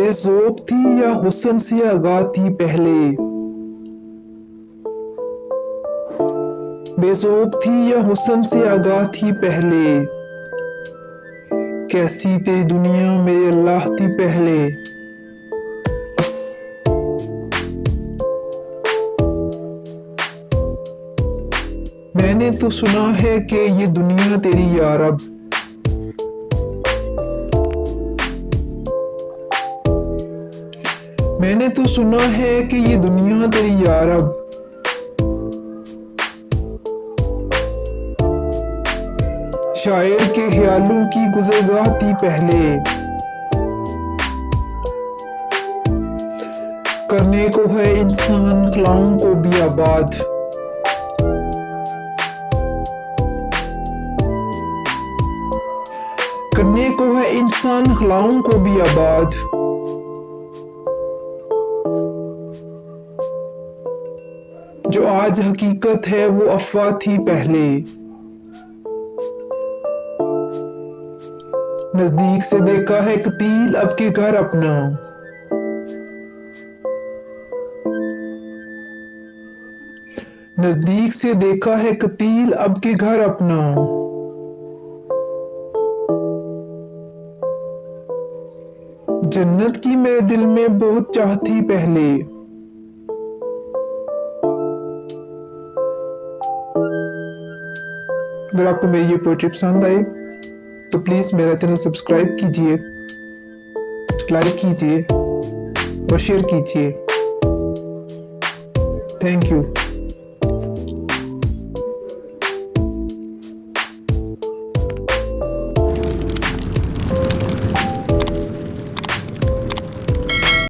बेज़ौक़ थी या हुस्न से आगाह थी पहले, बेज़ौक़ थी या हुस्न से आगाह थी पहले, कैसी तेरी दुनिया मेरे अल्लाह थी पहले। मैंने तो सुना है कि ये दुनिया तेरी या रब, मैंने तो सुना है कि ये दुनिया तेरी या रब, शायर के ख्यालों की गुज़रगाह थी पहले, करने को है इंसान ख्वाओं को भी आबाद, करने को है इंसान ख्वाओं को भी आबाद। जो आज हकीकत है वो अफवाह थी पहले, नजदीक से देखा है कतील अब के घर अपना, नजदीक से देखा है कतील अब के घर अपना। जन्नत की मेरे दिल में बहुत चाह थी पहले, अगर आपको मेरी ये पोएट्री पसंद आई तो प्लीज मेरा चैनल सब्सक्राइब कीजिए, लाइक कीजिए और शेयर कीजिए। Thank you.